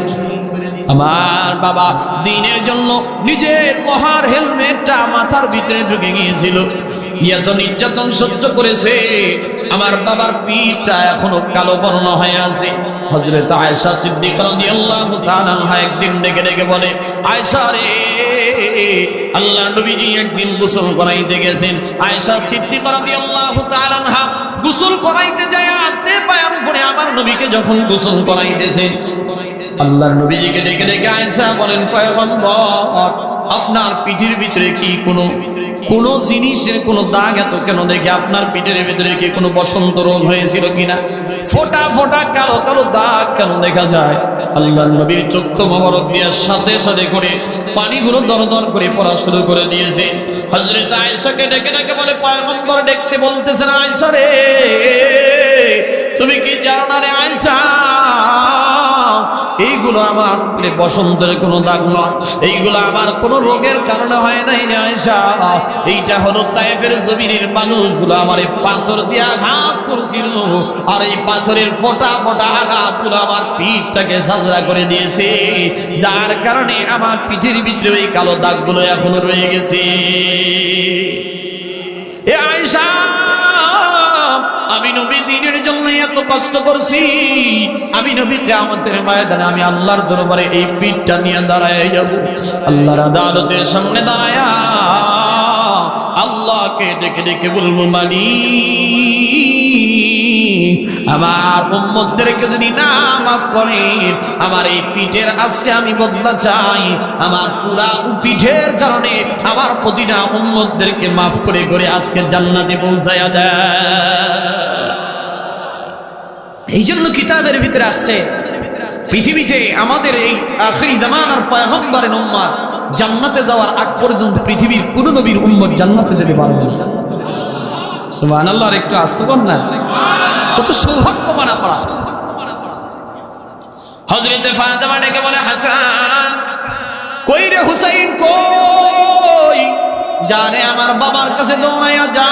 [SPEAKER 1] আমার বাবা দ্বীনের জন্য নিজের লোহার হেলমেটটা মাথার ভিতরে ঢুকে গিয়েছিল, এত নির্যাতন সহ্য করেছে, আমার বাবার পিঠটা এখনো কালো বর্ণ হয়ে আছে। হযরত আয়েশা সিদ্দিকা রাদিয়াল্লাহু তাআলা আনহা একদিন ডেকে ডেকে বলে, আয়েশা রে আল্লাহর নবীজি একদিন গোসল করাইতে গেছেন, আয়েশা সিদ্দিকা রাদিয়াল্লাহু তাআলা আনহা গোসল করাইতে যায় হাতে পায়ের উপরে আমার নবীকে যখন গোসল করাইতেছেন, আল্লাহর নবীজিকে ডেকে ডেকে আয়েশা বলেন, পয়গম্বর আপনার পিঠের ভিতরে কি কোন জিনিসের কোন দাগ এত কেন দেখে? আপনার পিঠের ভিতরে কি কোনো বসন্ত রোগ হয়েছিল কিনা? ফোটা ফোটা কালো কালো দাগ কেন দেখা যায়? আল্লাহর নবীর চক্ষু মোবারক দিয়ে সাথে সাথে করে পানিগুলো দরদর করে পড়া শুরু করে দিয়েছে। হযরত আয়েশাকে ডেকে ডেকে বলে, পয়গম্বর দেখতে বলতেছেন, আয়েশা রে তুমি কি জানো না রে আয়েশা, এইগুলো আমার বসন্তের কোনো দাগ নয়, এইগুলো আমার কোনো রোগের কারণে হয় নাই রে আয়েশা, এইটা হলো তায়েফের জমিনের মানুষগুলো আমারে পাথর দিয়ে আঘাত করেছিল, আর এই পাথরের ফোঁটা ফোঁটা আঘাতগুলো আমার পিঠটাকে সাজরা করে দিয়েছে, যার কারণে আমার পিঠের ভিতরে ওই কালো দাগগুলো এখনো রয়ে গেছে। এ আয়েশা, আমি নবী দ্বীনের জন্য এত কষ্ট করছি, আমি নবী কিয়ামতের ময়দানে আমি আল্লাহর দরবারে এই পিঠটা নিয়ে দাঁড়ায় যাব, আল্লাহর আদালতের সামনে দাঁড়ায় আল্লাহকে ডেকে ডেকে বলবো, আমার উম্মতদেরকে যদি না মাফ করেন, আমার এই পিঠের আজকে আমি বদলা চাই, আমার পুরা পিঠের কারণে আমার প্রতিটা উম্মতদেরকে মাফ করে করে আজকে জান্নাতে পৌঁছায়া দেয়। এই জন্য কিতাবের ভিতরে আসছে, পৃথিবীতে আমাদের এই আখিরি জামানার পয়গম্বরের উম্মত জান্নাতে যাওয়ার আগ পর্যন্ত পৃথিবীর কোন নবীর উম্মত জান্নাতে যেতে পারবে না। সুবহানাল্লাহ, আর একটু আসতে পার না, কত সৌভাগ্যবান আপনারা। হযরত ফাতেমা ডেকে বলে, হাসান কই রে, হুসাইন কই, জানে আমার বাবার কাছে দৌড়াইয়া যা,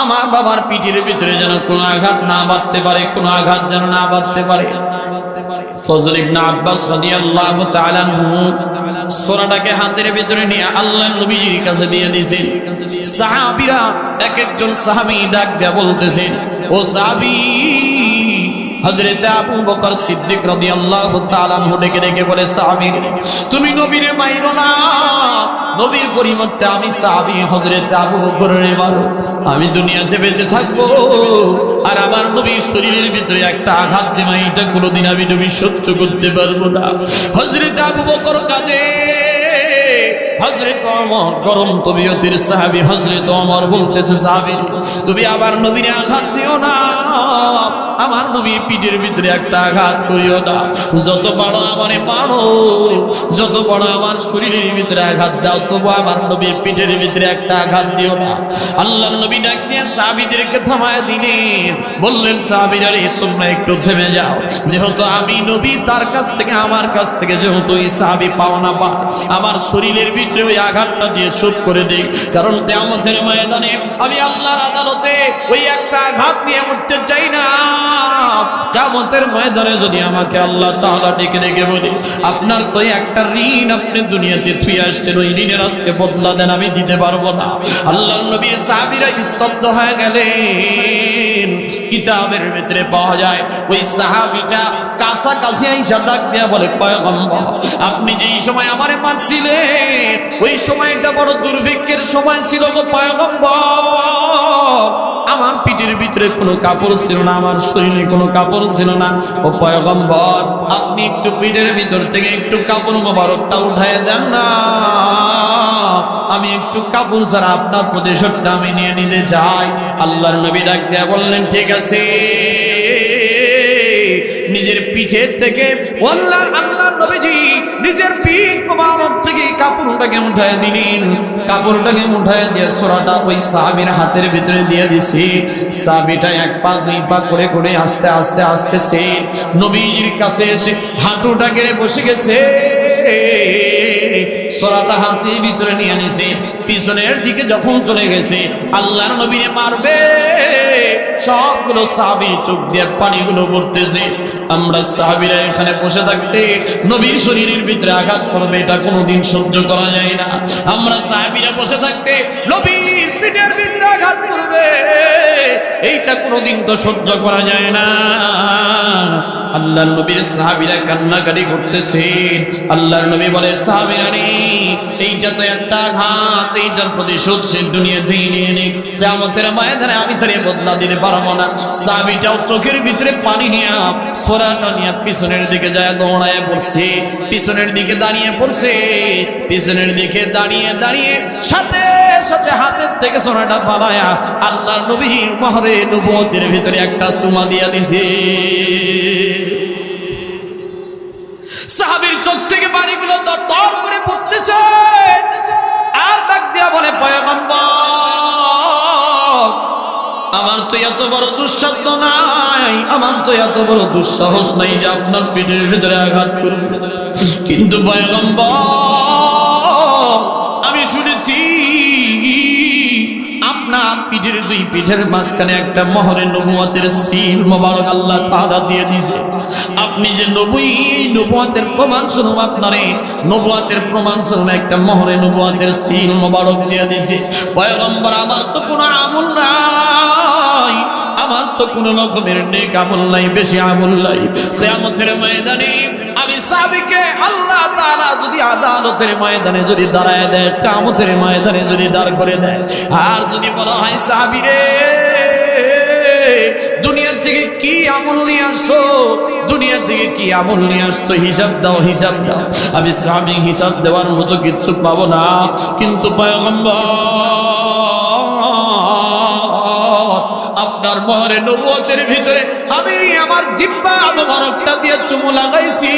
[SPEAKER 1] আমার বাবার পিঠের ভিতরে যেন কোনো আঘাত না বাঁধতে পারে, কোনো আঘাত যেন না বাঁধতে পারে। ফজল ইবনে আব্বাস রাদিয়াল্লাহু তাআলা আনহু সূরাটাকে হাতের ভিতরে নিয়ে আল্লাহর নবীর কাছে দিয়ে দিয়েছেন। সাহাবীরা এক একজন সাহাবী ডাক দিয়ে বলতেছেন, ও সাহাবী হযরত আবু বকর সিদ্দিক রাদিয়াল্লাহু তাআলা আনহু ডেকে ডেকে বলে, সাহাবী তুমি নবীরে মাইরো না, নবীর পরিবর্তে আমি সাহাবী হযরত আবু বকরের মারো। আমি দুনিয়াতে বেঁচে থাকবো আর আমার নবীর শরীরের ভিতরে একটা আঘাত দেব, এটা কোনোদিন আমি নবী সহ্য করতে পারবো না। হযরত আবু বকর কাঁদে, হযরত ওমর গরম তবিয়তের সাহাবী হযরত ওমর বলতেছে, সাহাবী তুমি আবার নবীর আঘাত দিও না, আমার নবীর পিঠের ভিতরে একটা আঘাত করিও না, যত বড় আমারে মারো, যত বড় আমার শরীরের ভিতরে আঘাত দাও, তবু আমার নবীর পিঠের ভিতরে একটা আঘাত দিও না। আল্লাহর নবী ডাক দিয়ে সাহাবীদেরকে থামায় দিলেন, বললেন, সাহাবীরা রে তোমরা একটু থেমে যাও, যেহেতু আমি নবী তার কাছ থেকে আমার কাছ থেকে যেহেতু এই সাহাবী পাওনা পা, আমার শরীরের ভিতরে ওই আঘাতটা দিয়ে শোধ করে দেই, কারণ কিয়ামতের ময়দানে আমি আল্লাহর আদালতে ওই একটা আঘাত নিয়ে উঠতে চাই না। কিয়ামতের ময়দানে যদি আমাকে আল্লাহ তাআলা ডেকে ডেকে বলে, আপনার তো একটা ঋণ আপনি দুনিয়াতে থুই আসছেন, ওই ঋণের আজকে বদলা দেন, আমি দিতে পারবো না। আল্লাহর নবীর সাহাবীরা স্তব্ধ হয়ে গেলেন। কিতাবের ভিতরে পাওয়া যায় ওই সাহাবীটা কাছাকাছি আইসা ডাক দিয়া বলে, পয়গম্বর আপনি যেই সময় আমারে মারছিলেন ওই সময়টা বড় দুর্ভিক্ষের সময় ছিল গো পয়গম্বর, আমার পিঠের ভিতরে কোনো কাপড় ছিল না, আমার শরীরে কোনো কাপড় ছিল না। ও পয়গম্বর আপনি একটু পিঠের ভিতর থেকে একটু কাপড় মোবারকটা উঠায় দেন না, আমি একটু কাপড় ছাড়া আপনার প্রতিশোধটা আমি নিয়ে নিতে চাই। আল্লাহর নবী ডাক দিয়া বললেন, ঠিক আছে। নিজের পিঠের থেকে আল্লাহর নবীজি নিজের পিঠ মোবারক থেকে কাপড়টাকে উঠায় দিলেন। কাপড়টাকে উঠায় দিয়ে সূরাটা ওই সাহাবীর হাতের ভিতরে দিয়ে দিছি। সাহাবীটা এক পা দুই পা করে করে আস্তে আস্তে আস্তে সে নবীর কাছে এসে হাঁটুটাকে বসে গেছে। সূরাটা হাতের ভিতরে নিয়ে নিছে, পিছনের দিকে যখন চলে গেছে আল্লাহর নবীরে মারবে, সবগুলো সাহাবীর চোখ দিয়ে পানিগুলো পড়তেছে। আমরা সাহাবীরা এখানে বসে থাকতে নবীর শরীরের ভিতরে আঘাত করবে, এটা কোনোদিন সহ্য করা যায় না। আমরা সাহাবীরা বসে থাকতে নবীর পিঠের ভিতরে আঘাত করবে, এইটা কোনোদিন তো সহ্য করা যায় না। আল্লাহর নবীর সাহাবীরা কান্নাকাটি করতেছে। আল্লাহর নবী বলে, সাহাবীরা রে এইটা তো একটা আঘাত, এইটার প্রতিশোধ সে দুনিয়াতেই নিয়ে নে, কিয়ামতের ময়দানে আমি তার বদলা দিতে পারবো না। সাহাবীটাও চোখের ভিতরে পানি নিয়ে সূরাটা নিয়ে পিছনের দিকে যায় দৌড়ায় পড়ছে, পিছনের দিকে দাঁড়িয়ে পড়ছে, পিছনের দিকে দাঁড়িয়ে দাঁড়িয়ে সাথে সাথে হাতের থেকে সূরাটা পালায়া আল্লাহর নবীর মোহরে নবুয়তের ভিতরে একটা চুমা দিয়া দিছে। সাহাবীর চোখ থেকে পানিগুলো তর করে পড়তেছে, আর ডাক দিয়া বলে, পয়গম্বর আমার তো এত বড় দুঃসাধ্য নাই, আমার তো এত বড় দুঃসাহস নাই যে আপনার পিঠের ভিতরে আঘাত করব, কিন্তু পয়গম্বর আমি শুনেছি আপনার পিঠের দুই পিঠের মাঝখানে একটা মোহরে নবুয়তের সিল মোবারক আল্লাহ তাআলা দিয়ে দিয়েছে। আপনি যে নবী, নবুয়তের প্রমাণ স্বরূপ আপনারে নবুয়তের প্রমাণ স্বরূপ একটা মোহরে নবুয়তের সিল মোবারক দিয়ে দিয়েছে। পয়গম্বর আমার তো কোনো আমল নাই, আমার তো কোনো রকমের নেক আমল নাই, বেশি আমল নাই। কিয়ামতের ময়দানে আমি সাহাবীকে আল্লাহ তাআলা যদি আদালতের ময়দানে যদি দাঁড়ায় দেয়, কিয়ামতের ময়দানে যদি দাঁড় করে দেয়, আর যদি বলা হয় সাহাবী রে দুনিয়া থেকে কি আমল নিয়ে আসছো, দুনিয়া থেকে কি আমল নিয়ে আসছো, হিসাব দাও, হিসাব দাও। আমি সাহাবী হিসাব দেওয়ার মতো কিছু পাবো না, কিন্তু পয়গম্বর আপনার মোহরে নবুয়তের ভিতরে আমি আমার জিহ্বা মোবারকটা দিয়ে চুমু লাগাইছি।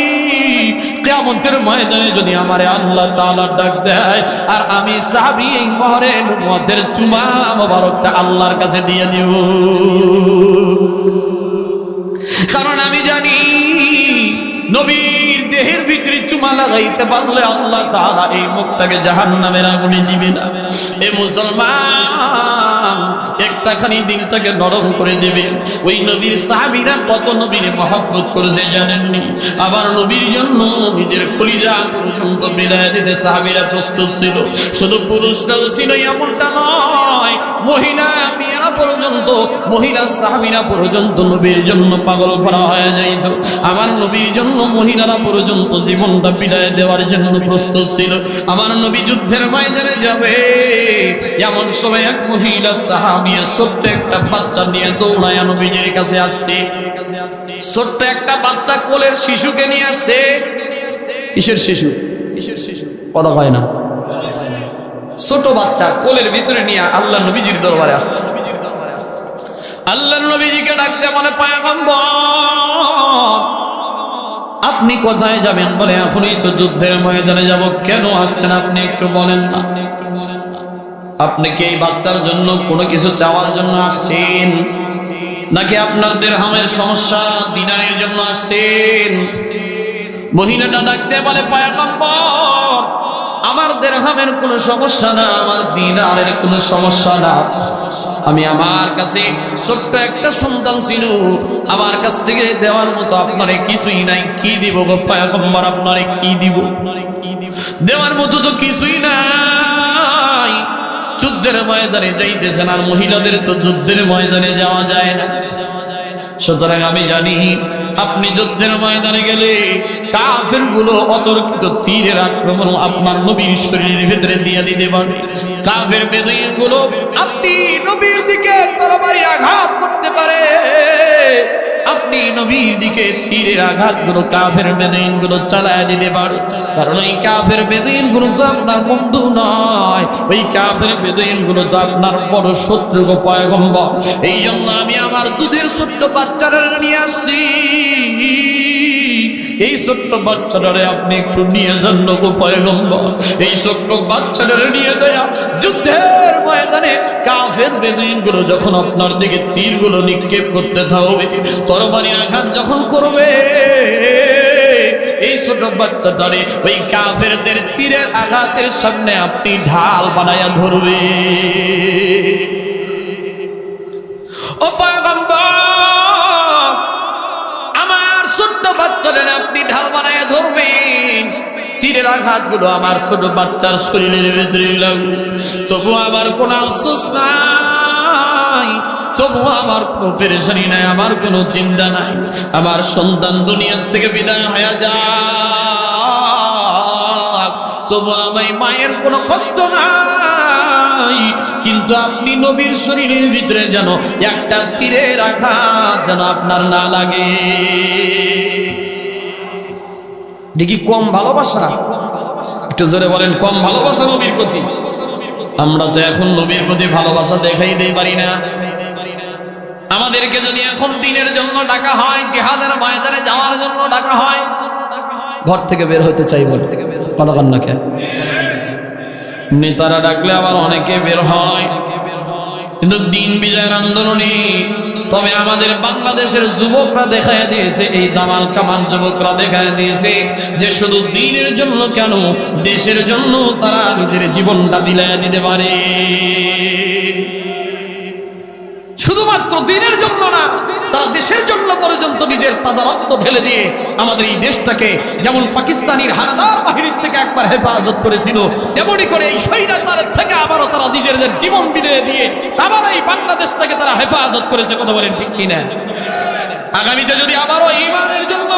[SPEAKER 1] কিয়ামতের ময়দানে যদি আমারে আল্লাহ তাআলা ডাক দেয় আর আমি সাহাবী এই মোহরে নবুয়তের চুমা মোবারকটা আল্লাহর কাছে দিয়ে দিব, কারণ আমি জানি নবীর দেহের ভিতরে চুমা লাগাইতে পারলে আল্লাহ তাআলা এই মুখটাকে জাহান্নামের আগুনে দিবে না। এ মুসলমান একটাখানি দিলটাকে নরম করে দেবে। ওই নবীর সাহাবীরা কত নবীরে মহব্বত করেছে জানেননি? আবার নবীর জন্য নিজের কলিজা পর্যন্ত বিলিয়ে দিতে সাহাবীরা প্রস্তুত ছিল। শুধু পুরুষরা ছিল এমনটা নয়, মহিলা মেয়েরা পর্যন্ত, মহিলা সাহাবীরা পর্যন্ত নবীর জন্য পাগল করা হয়ে যাইত। আমার নবীর জন্য মহিলারা পর্যন্ত জীবনটা বিলিয়ে দেওয়ার জন্য প্রস্তুত ছিল। আমার নবী যুদ্ধের ময়দানে যাবে, এমন সময় এক মহিলা সাহাবী ছোট্ট একটা বাচ্চা নিয়ে দৌড়ায় নবীজির কাছে আসছে। ছোট্ট একটা বাচ্চা কোলের শিশুকে নিয়ে আসছে। কিসের শিশু? কথা হয় না। ছোট বাচ্চা কোলের ভিতরে নিয়ে আল্লাহ নবীজির দরবারে আসছে। আল্লাহ নবীজিকে ডাকতে বলে, পয়গম্বর আপনি কোথায় যাবেন? বলে এখনই তো যুদ্ধের ময়দানে যাব। কেন আসছেন আপনি একটু বলেন না। আপনি কি এই বাচ্চার জন্য কোনো কিছু চাওয়ার জন্য আসছেন, নাকি আপনার দিরহামের সমস্যা দিনারের জন্য আসছেন? মহিলাটা ডাকতে বলে, পয়গম্বর আমার দিরহামের কোনো সমস্যা না, আমার দিনারের কোনো সমস্যা না। আমি আমার কাছে ছোট্ট একটা সন্তান ছিল, আমার কাছ থেকে দেওয়ার মতো আপনারে কিছুই নাই। কি দিব গো পয়গম্বর, আপনারে কি দিব? দেওয়ার মতো তো কিছুই নাই। যুদ্ধের ময়দানে যাইতেছেন, আর মহিলাদের তো যুদ্ধের ময়দানে যাওয়া যায় না। সুতরাং আমি জানি আপনি যুদ্ধের ময়দানে গেলে কাফের গুলো অতর্কিত তীরের আক্রমণ আপনার নবীর শরীরের ভিতরে দিয়ে দিতে পারে। কাফের বেদুইন গুলো আপনি নবীর দিকে তরবারির আঘাত করতে পারে। আপনি নবীর দিকে তীরের আঘাত গুলো কাফের বেদুইন গুলো চালায় দিতে পারে। কারণ ওই কাফের বেদুইন গুলো তো আপনার বন্ধু নয়, ওই কাফের বেদুইন গুলো তো আপনার বড় শত্রু গো পয়গম্বর। এই জন্য আমি আমার দুধের ছোট্ট বাচ্চারা নিয়ে আসছি। এই ছোট্ট বাচ্চাটারে আপনি একটু নিয়ে যান গো পয়গম্বর। এই ছোট্ট বাচ্চাটারে নিয়ে যায় যুদ্ধের ময়দানে কাফের বেদুইন গুলো যখন আপনার দিকে তীরগুলো নিক্ষেপ করতে থাকবে, তরবারির আঘাত যখন করবে, এই ছোট বাচ্চাটারে ওই কাফেরদের তীরের আঘাতের সামনে আপনি ঢাল বানায়া ধরবে। ও পয়গম্বর আমার ছোট্ট বাচ্চাটারে আপনি ঢাল বানায়া ধরবেন। তীরের আঘাতগুলো আমার ছোট বাচ্চার শরীরের ভেতরে লাগবে, তবু আমার কোনো আফসোস নাই, তবু আমার কোনো পেরেশানি নাই, আমার কোনো চিন্তা নাই। আমার সন্তান দুনিয়ার থেকে বিদায় হয়ে যাক, তবু আমার মায়ের কোনো কষ্ট নাই। কিন্তু আপনি নবীর শরীরের ভিতরে যেন একটা তীরের আঘাত যেন আপনার না লাগে। দেখি কম ভালোবাসা, একটু জোরে বলেন, কম ভালোবাসা নবীর প্রতি। আমরা তো এখন নবীর প্রতি ভালোবাসা দেখাই দিতে পারি না। আমাদেরকে যদি এখন দিনের জন্য ডাকা হয়, জিহাদের ময়দানে যাওয়ার জন্য ডাকা হয়, ঘর থেকে বের হতে চাই বলে কথা বল না। কে নেতারা ডাকলে আবার অনেকে বের হয়, কিন্তু দিন বিজয়ের আন্দোলনে তবে আমাদের বাংলাদেশের যুবকরা দেখায় দিয়েছে, এই দামাল কামান যুবকরা দেখায় দিয়েছে যে শুধু দিনের জন্য কেন, দেশের জন্য তারা নিজের জীবনটা বিলায় দিতে পারে। শুধুমাত্র দিনের জন্য না, তারা দেশের জন্য পর্যন্ত নিজের তাজা রক্ত ঢেলে দিয়ে আমাদের এই দেশটাকে যেমন পাকিস্তানির হানাদার বাহিনীর থেকে একবার হেফাজত করেছিল, তেমনি করে এই স্বৈরাচারের থেকে আবারও তারা নিজেদের জীবন বিলিয়ে দিয়ে আবার এই বাংলাদেশটাকে তারা হেফাজত করেছে। কথা বলেন ঠিক কিনা? আগামীতে যদি আবারও ঈমানের জন্য,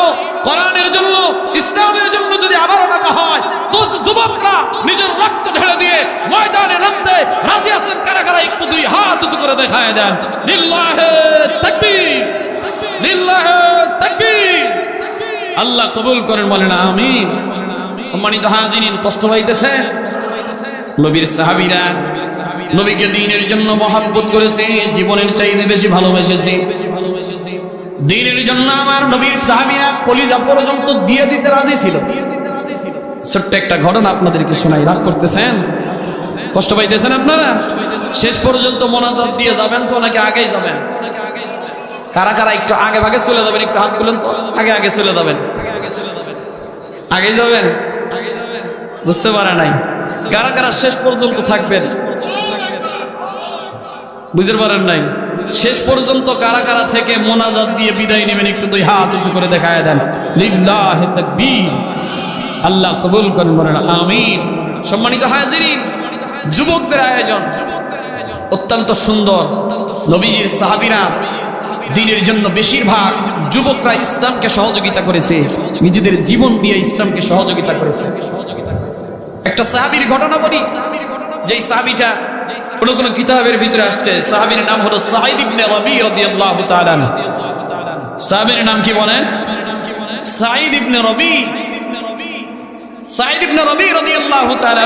[SPEAKER 1] কোরআনের জন্য, ইসলামের জন্য যদি আবারও ডাকা হয়, তো যুবকরা নিজের রক্ত ঢেলে দিয়ে ময়দানে নামতে রাজি আছেন কারা কারা? একটু দুই হাত উঁচু করে দেখায় দেন। লিল্লাহে তাকবীর, লিল্লাহে তাকবীর। আল্লাহ কবুল করেন, বলেন আমিন। সম্মানিত হাজিরিন, কষ্ট পাইতেছেন? নবীর সাহাবীরা নবীকে দ্বীনের জন্য মহব্বত করেছে, জীবনের চাইতে বেশি ভালোবেসেছে। দ্বীনের জন্য আমার নবীর সাহাবীরা কলিজা পর্যন্ত দিয়ে দিতে রাজি ছিল। ছোট্ট একটা ঘটনা আপনাদেরকে শোনাই। রাগ করতেছেন? কষ্ট পাইতেছেন আপনারা? শেষ পর্যন্ত মোনাজাত দিয়ে যাবেন তো নাকি আগেই যাবেন? কারা কারা একটু আগে ভাগে চলে যাবেন? একটু হাত তুলেন তো। আগে আগে চলে যাবেন, আগেই যাবেন। বুঝতে পারে নাই কারা কারা শেষ পর্যন্ত থাকবেন? বুঝতে পারেন নাই? শেষ পর্যন্ত কারা কারা থেকে মোনাজাত দিয়ে বিদায় নেবেন একটু দুই হাত উঁচু করে দেখায় দেন। লিল্লাহি তাকবীর। আল্লাহ কবুল করেন, বলেন আমিন। সম্মানিত হাজিরিন, যুবকদের আয়োজন অত্যন্ত সুন্দর। নবীজির সাহাবীরা দ্বীনের জন্য বেশিরভাগ যুবকরা ইসলামকে সহযোগিতা করেছে, নিজেদের জীবন দিয়ে ইসলামকে সহযোগিতা করেছে। একটা সাহাবীর ঘটনা বলি, যেই সাহাবীটা কোন কিতাবের ভিতরে আসছে। সাহাবীর নাম হলো সাঈদ ইবনে রবি রাদিয়াল্লাহু তাআলা। সাহাবীর নাম কি বলেন? সাঈদ ইবনে রবি। সাঈদ ইবনে রবি রাদিয়াল্লাহু তাআলা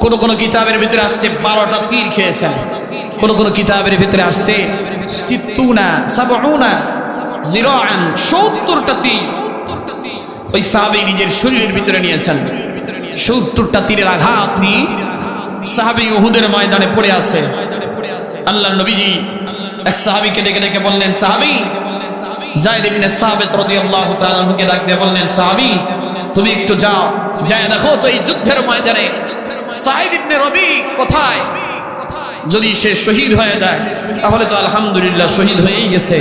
[SPEAKER 1] কোন কিতাবের ভিতরে আসছে 12টা তীর খেয়েছেন। কোন কিতাবের ভিতরে আসছে 70টা তীর ওই সাহাবী নিজের শরীরের ভিতরে নিয়েছেন। 70টা তীরের আঘাত নিয়ে সাহাবী উহুদের ময়দানে পড়ে আছে। আল্লাহর নবীজি এক সাহাবীকে ডেকে ডেকে বললেন, সাহাবী যায়েদ ইবনে সাবিত রাদিয়াল্লাহু তাআলা আনহুকে ডাক দিয়ে বললেন, সাহাবী তুমি একটু যাও, যায় দেখো তো এই যুদ্ধের ময়দানে সাঈদ ইবনে রবি কোথায়। যদি সে শহীদ হয়ে যায় তাহলে তো আলহামদুলিল্লাহ শহীদ হয়েই গেছে,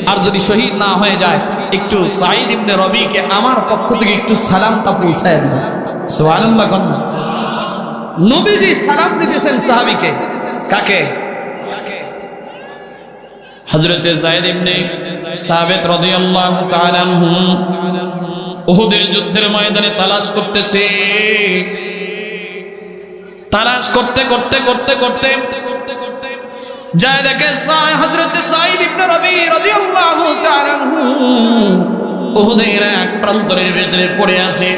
[SPEAKER 1] আর যদি শহীদ না হয়ে যায় একটু সাঈদ ইবনে রবিকে আমার পক্ষ থেকে একটু সালামটা পৌঁছায় দেন। সুবহানাল্লাহ। নবীজি সালাম দিতেছেন সাহাবীকে। কাকে? হযরত যায়েদ ইবনে সাবিত রাদিয়াল্লাহু তাআলা আনহু উহুদের যুদ্ধের ময়দানে তালাশ করতেছে। তালাশ করতে করতে করতে করতে যায় দেখে হযরত সাঈদ ইবনে রবি রাদিয়াল্লাহু তাআলা আনহু উহুদের এক প্রান্তরের ভিতরে পড়ে আছে।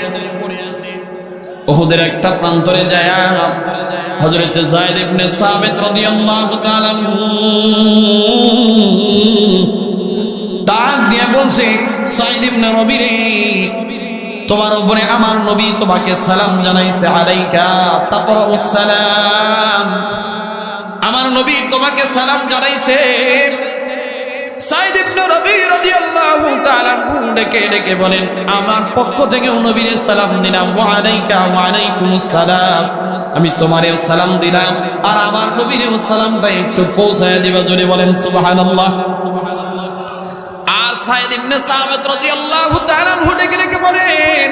[SPEAKER 1] উহুদের একটা প্রান্তরে যায় হযরত যায়েদ ইবনে সাবিত রাদিয়াল্লাহু তাআলা ডাক দিয়ে বলছে, সাঈদ ইবনে রবি রে, তোমার উপরে আমার নবী তোমাকে সালাম জানাইছে। আলাইকা তাকরাউস সালাম। আমার নবী তোমাকে সালাম জানাইছে। সাঈদ ইবনে রবি রাদিয়াল্লাহু তাআলা ডেকে ডেকে বলেন, আমার পক্ষ থেকেও নবীর সালাম দিলাম। ওয়া আলাইকা ওয়া আলাইকুমুস সালাম। আমি তোমারেও সালাম দিলাম, আর আমার নবীরেও সালামটা একটু পৌঁছায় দিবা। জোরে বলেন সুবহানাল্লাহ। আর সাঈদ ইবনে সাবিত রাদিয়াল্লাহু তাআলা আনহু ডেকে ডেকে বলেন,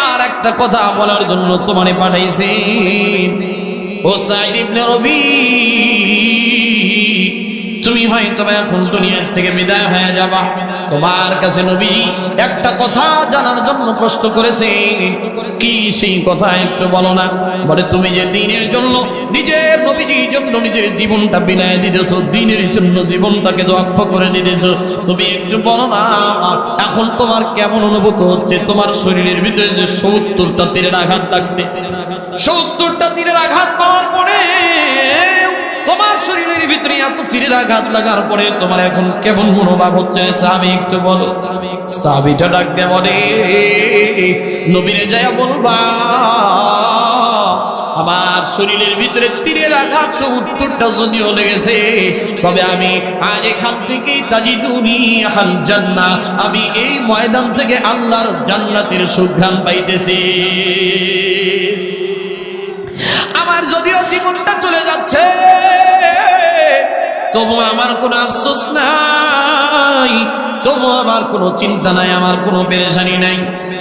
[SPEAKER 1] আর একটা কথা বলার জন্য তোমারে পাঠাইছি। ও সাঈদ ইবনে রবি, তুমি হয়তো এখন দুনিয়া থেকে বিদায় হয়ে যাবা। তোমার কাছে নবী একটা কথা জানার জন্য প্রশ্ন করেছে। কি সেই কথা একটু বলো না? বলে, তুমি যে দ্বীনের জন্য নিজের নবীজির জন্য নিজের জীবনটা বিলিয়ে দিতেছো, দ্বীনের জন্য জীবনটাকে ওয়াকফ করে দিতেছো, তুমি একটু বলো না এখন তোমার কেমন অনুভূত হচ্ছে? তোমার শরীরের ভিতরে যে 70টা তীরের আঘাত লাগছে, 70টা তীরের আঘাত পাওয়ার পরে তোমার শরীরের ভিতরে এত তীরের আঘাত লাগার পরে তোমার এখন কেমন মনোভাব হচ্ছে? সাহাবী একটু বলো। সাহাবীটা ডাক দিয়ে বলে, নবীরে যায়া বলবা আমার শরীরের ভিতরে তীরের আঘাত 70টা যদিও লেগেছে, তবে আমি আজ এখান থেকে তাজিদুনি আল জান্নাহ, আমি এই ময়দান থেকে আল্লাহর জান্নাতের সুঘ্রাণ পাইতেছি। আমার যদিও জীবনটা চলে যাচ্ছে, তবু আমার কোনো আফসোস নাই, তবু আমার কোনো চিন্তা নাই, আমার কোনো পেরেশানি নাই,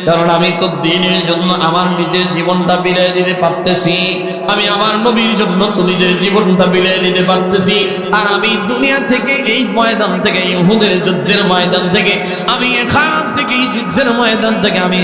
[SPEAKER 1] কারণ আমি তো দ্বীনের জন্য আমার নিজের জীবনটা বিলিয়ে দিতে পারতেছি। আমি আমার নবীর জন্য তো নিজের জীবনটা বিলিয়ে দিতে পারতেছি। আর আমি দুনিয়া থেকে, এই ময়দান থেকে, উহুদের যুদ্ধের ময়দান থেকে, আমি এখান থেকে এই যুদ্ধের ময়দান থেকে আমি